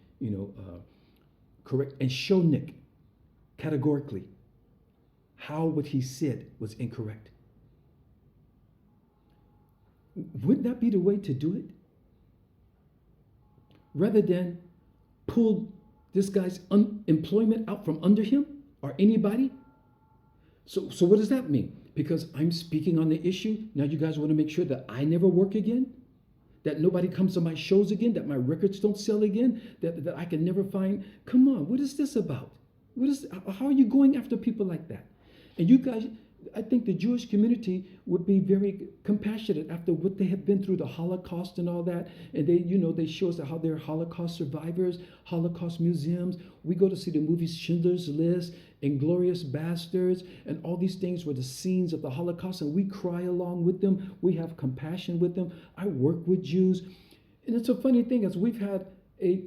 correct and show Nick categorically how what he said was incorrect. Wouldn't that be the way to do it? Rather than pull this guy's employment out from under him or anybody? So what does that mean? Because I'm speaking on the issue, now you guys want to make sure that I never work again? That nobody comes to my shows again? That my records don't sell again? That I can never find? Come on, what is this about? How are you going after people like that? And you guys, I think the Jewish community would be very compassionate after what they have been through, the Holocaust and all that. And they show us how they're Holocaust survivors, Holocaust museums. We go to see the movies Schindler's List, Inglorious Bastards, and all these things were the scenes of the Holocaust, and we cry along with them. We have compassion with them. I work with Jews. And it's a funny thing, as we've had a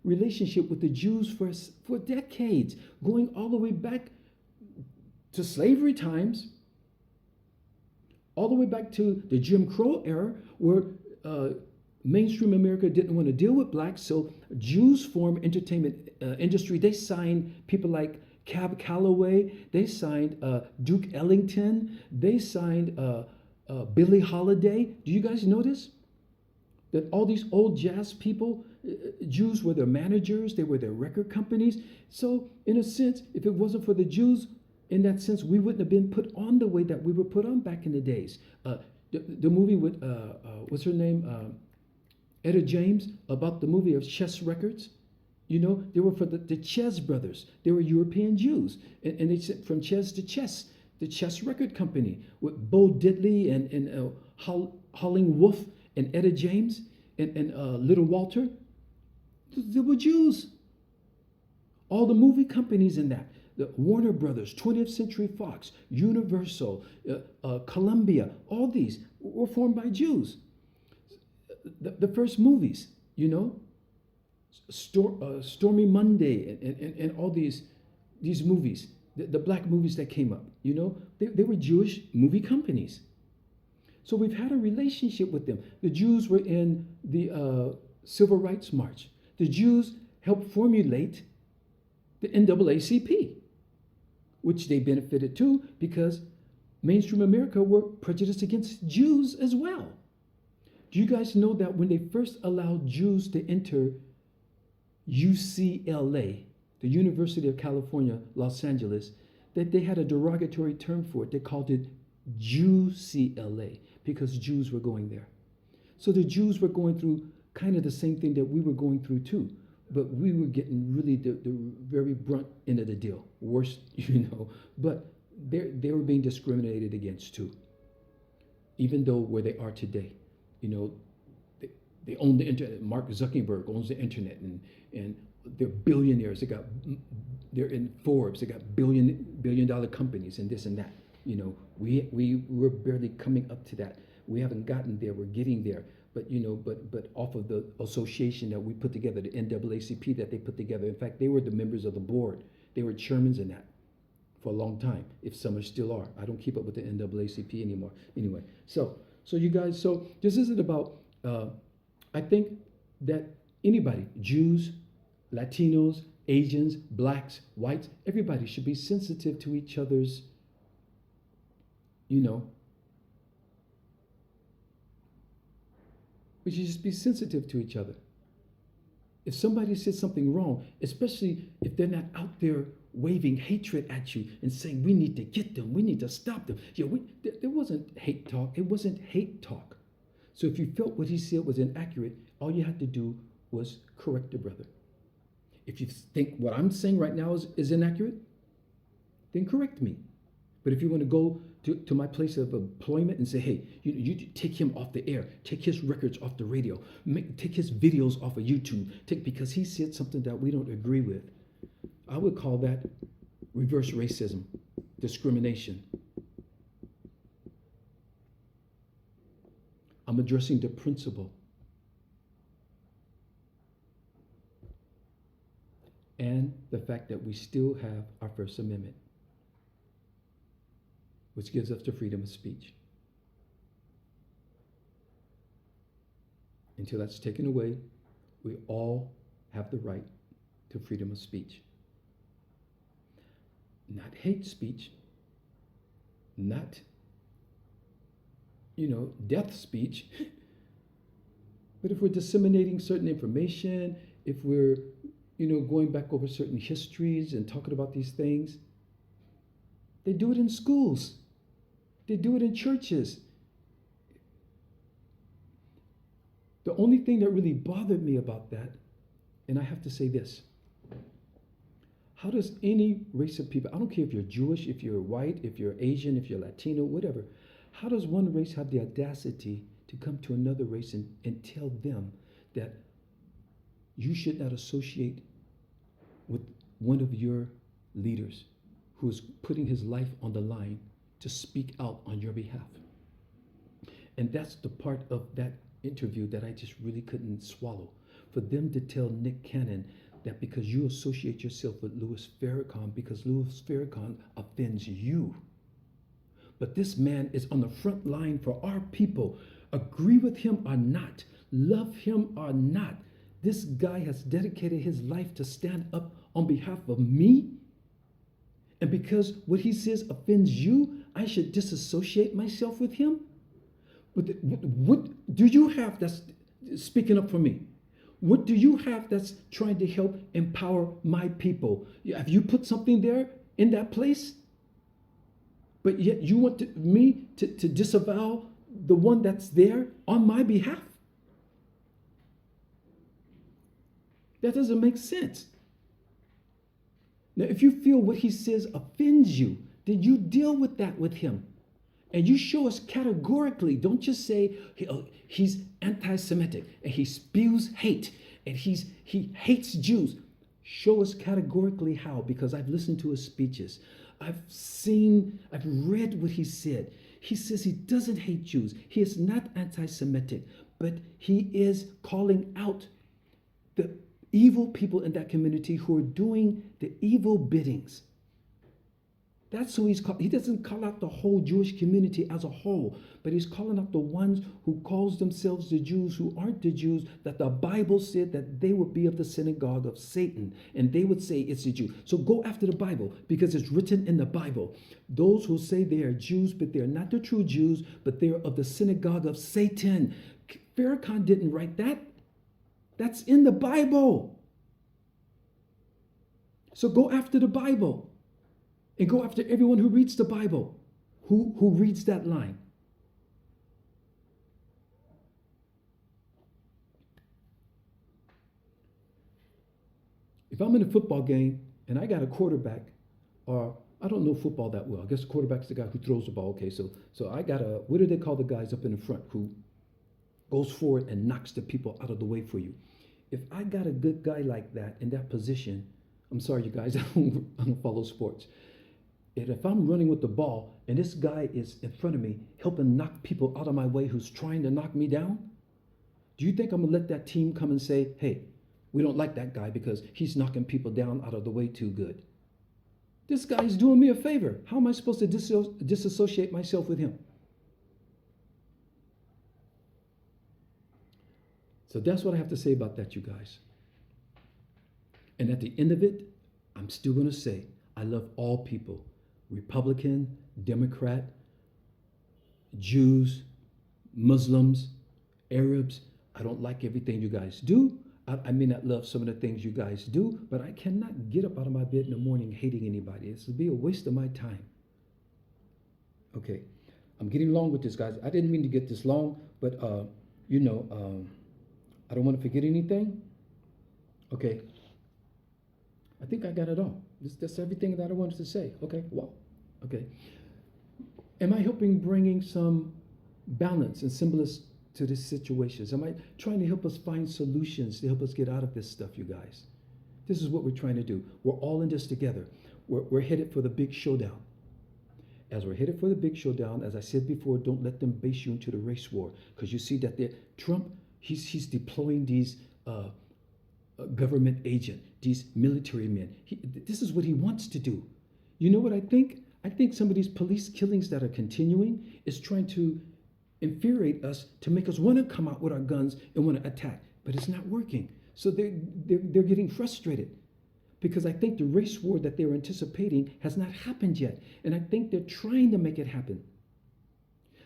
relationship with the Jews for decades, going all the way back to slavery times, all the way back to the Jim Crow era, where mainstream America didn't want to deal with blacks, so Jews formed entertainment industry. They signed people like Cab Calloway, they signed Duke Ellington, they signed Billie Holiday. Do you guys notice that all these old jazz people, Jews were their managers, they were their record companies? So in a sense, if it wasn't for the Jews, in that sense, we wouldn't have been put on the way that we were put on back in the days. The movie with, what's her name? Etta James, about the movie of Chess Records. They were for the Chess brothers. They were European Jews. And they said from Chess to Chess, the Chess Record Company, with Bo Diddley and Howling Wolf and Etta James and Little Walter. They were Jews. All the movie companies in that. The Warner Brothers, 20th Century Fox, Universal, Columbia, all these were formed by Jews. The first movies, Stormy Monday and all these movies, the black movies that came up, they were Jewish movie companies. So we've had a relationship with them. The Jews were in the Civil Rights March. The Jews helped formulate the NAACP, which they benefited too because mainstream America were prejudiced against Jews as well. Do you guys know that when they first allowed Jews to enter UCLA, the University of California, Los Angeles, that they had a derogatory term for it? They called it JewCLA because Jews were going there. So the Jews were going through kind of the same thing that we were going through too. But we were getting really the very brunt end of the deal. Worse, But they were being discriminated against too. Even though where they are today, They own the internet. Mark Zuckerberg owns the internet, and they're billionaires. They're in Forbes. They got billion dollar companies and this and that. You know, we're barely coming up to that. We haven't gotten there. We're getting there. But you know, but off of the association that we put together, the NAACP that they put together. In fact, they were the members of the board. They were chairmen in that for a long time. If some are still are, I don't keep up with the NAACP anymore. Anyway, so you guys, so this isn't about. I think that anybody, Jews, Latinos, Asians, blacks, whites, everybody should be sensitive to each other's, you know, we should just be sensitive to each other. If somebody says something wrong, especially if they're not out there waving hatred at you and saying, we need to get them, we need to stop them. Yeah, there wasn't hate talk. It wasn't hate talk. So if you felt what he said was inaccurate, all you had to do was correct the brother. If you think what I'm saying right now is inaccurate, then correct me. But if you want to go to my place of employment and say, hey, you take him off the air, take his records off the radio, take his videos off of YouTube, because he said something that we don't agree with, I would call that reverse racism, discrimination. I'm addressing the principle. And the fact that we still have our First Amendment, which gives us the freedom of speech. Until that's taken away, we all have the right to freedom of speech. Not hate speech, not death speech. But if we're disseminating certain information, if we're, going back over certain histories and talking about these things, they do it in schools. They do it in churches. The only thing that really bothered me about that, and I have to say this, how does any race of people, I don't care if you're Jewish, if you're white, if you're Asian, if you're Latino, whatever, how does one race have the audacity to come to another race and tell them that you should not associate with one of your leaders who is putting his life on the line to speak out on your behalf? And that's the part of that interview that I just really couldn't swallow. For them to tell Nick Cannon that because you associate yourself with Louis Farrakhan, because Louis Farrakhan offends you. But this man is on the front line for our people. Agree with him or not, love him or not, this guy has dedicated his life to stand up on behalf of me. And because what he says offends you, I should disassociate myself with him? What do you have that's speaking up for me? What do you have that's trying to help empower my people? Have you put something there in that place? But yet you want me to disavow the one that's there on my behalf? That doesn't make sense. Now, if you feel what he says offends you, then you deal with that with him. And you show us categorically. Don't just say he's anti-Semitic and he spews hate and he hates Jews. Show us categorically how, because I've listened to his speeches. I've read what he said. He says he doesn't hate Jews. He is not anti-Semitic, but he is calling out the evil people in that community who are doing the evil biddings. That's who he's calling. He doesn't call out the whole Jewish community as a whole, but he's calling out the ones who calls themselves the Jews who aren't the Jews, that the Bible said that they would be of the synagogue of Satan, and they would say it's the Jew. So go after the Bible, because it's written in the Bible. Those who say they are Jews, but they're not the true Jews, but they're of the synagogue of Satan. Farrakhan didn't write that. That's in the Bible. So go after the Bible. And go after everyone who reads the Bible, who reads that line. If I'm in a football game and I got a quarterback, or I don't know football that well. I guess the quarterback's the guy who throws the ball. Okay, so I got what do they call the guys up in the front who goes forward and knocks the people out of the way for you. If I got a good guy like that in that position, I'm sorry, you guys, I don't follow sports. And if I'm running with the ball and this guy is in front of me helping knock people out of my way who's trying to knock me down, do you think I'm going to let that team come and say, hey, we don't like that guy because he's knocking people down out of the way too good? This guy's doing me a favor. How am I supposed to disassociate myself with him? So that's what I have to say about that, you guys. And at the end of it, I'm still going to say, I love all people. Republican, Democrat, Jews, Muslims, Arabs. I don't like everything you guys do. I may not love some of the things you guys do, but I cannot get up out of my bed in the morning hating anybody. This would be a waste of my time. Okay, I'm getting long with this, guys. I didn't mean to get this long, but I don't want to forget anything. Okay, I think I got it all. That's everything that I wanted to say. Okay, well, okay. Am I helping bringing some balance and symbolism to these situations? Am I trying to help us find solutions to help us get out of this stuff, you guys? This is what we're trying to do. We're all in this together. We're headed for the big showdown. As we're headed for the big showdown, as I said before, don't let them base you into the race war, because you see that Trump, he's deploying these government agent, these military men. This is what he wants to do. You know what I think? I think some of these police killings that are continuing is trying to infuriate us to make us want to come out with our guns and want to attack, but it's not working. So they're getting frustrated because I think the race war that they're anticipating has not happened yet, and I think they're trying to make it happen.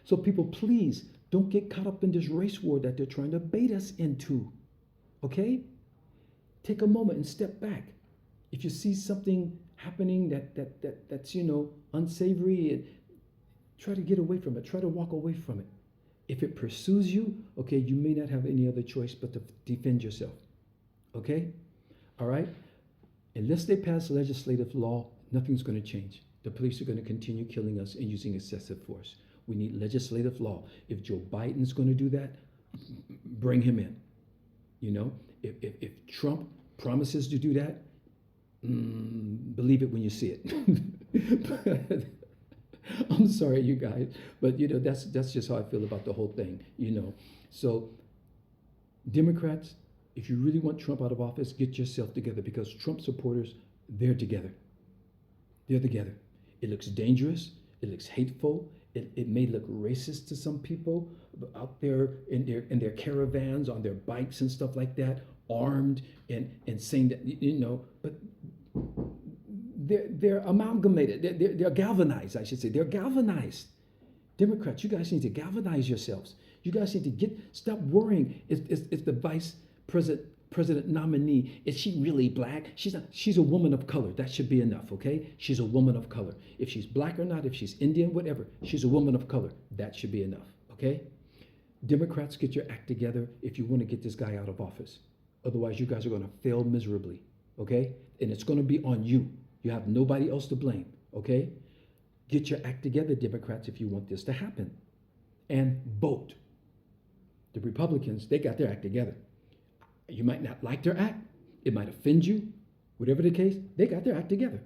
So people, please don't get caught up in this race war that they're trying to bait us into. Okay? Take a moment and step back. If you see something happening that's unsavory, try to get away from it. Try to walk away from it. If it pursues you, okay, you may not have any other choice but to defend yourself. Okay? All right? Unless they pass legislative law, nothing's going to change. The police are going to continue killing us and using excessive force. We need legislative law. If Joe Biden's going to do that, bring him in. If Trump promises to do that, believe it when you see it. I'm sorry, you guys, but that's just how I feel about the whole thing. So Democrats, if you really want Trump out of office, get yourself together, because Trump supporters, they're together. They're together. It looks dangerous. It looks hateful. It may look racist to some people out there in their caravans, on their bikes and stuff like that, armed and saying that, but they're amalgamated. They're galvanized, I should say. They're galvanized. Democrats, you guys need to galvanize yourselves. You guys need to stop worrying if the vice president nominee, is she really black? She's not. She's a woman of color. That should be enough, okay? She's a woman of color. If she's black or not, if she's Indian, whatever, she's a woman of color. That should be enough, okay? Democrats, get your act together if you want to get this guy out of office. Otherwise, you guys are going to fail miserably, okay? And it's going to be on you. You have nobody else to blame, okay? Get your act together, Democrats, if you want this to happen. And vote. The Republicans, they got their act together. You might not like their act. It might offend you. Whatever the case, they got their act together.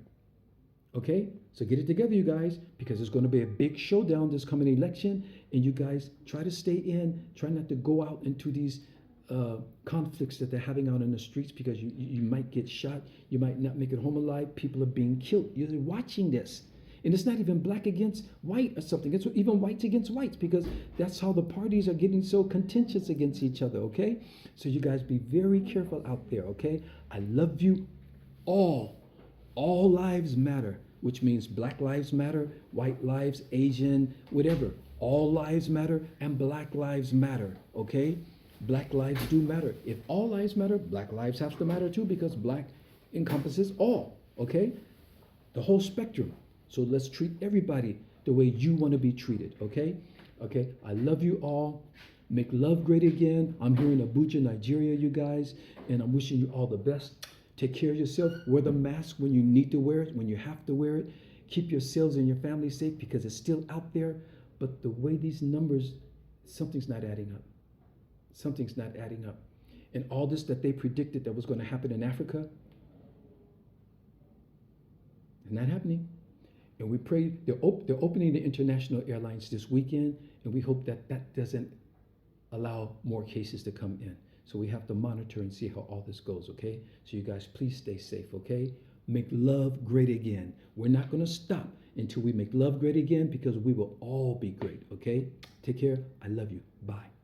Okay? So get it together, you guys, because it's going to be a big showdown this coming election. And you guys try to stay in. Try not to go out into these conflicts that they're having out in the streets, because you might get shot. You might not make it home alive. People are being killed. You're watching this. And it's not even black against white or something. It's even whites against whites, because that's how the parties are getting so contentious against each other, okay? So you guys be very careful out there, okay? I love you all. All lives matter, which means black lives matter, white lives, Asian, whatever. All lives matter and black lives matter, okay? Black lives do matter. If all lives matter, black lives have to matter too, because black encompasses all, okay? The whole spectrum. So let's treat everybody the way you want to be treated, okay? Okay, I love you all. Make love great again. I'm here in Abuja, Nigeria, you guys, and I'm wishing you all the best. Take care of yourself. Wear the mask when you need to wear it, when you have to wear it. Keep yourselves and your family safe, because it's still out there. But the way these numbers, something's not adding up. Something's not adding up. And all this that they predicted that was going to happen in Africa is not happening. And we pray they're opening the international airlines this weekend, and we hope that that doesn't allow more cases to come in. So we have to monitor and see how all this goes, okay? So you guys, please stay safe, okay? Make love great again. We're not going to stop until we make love great again, because we will all be great, okay? Take care. I love you. Bye.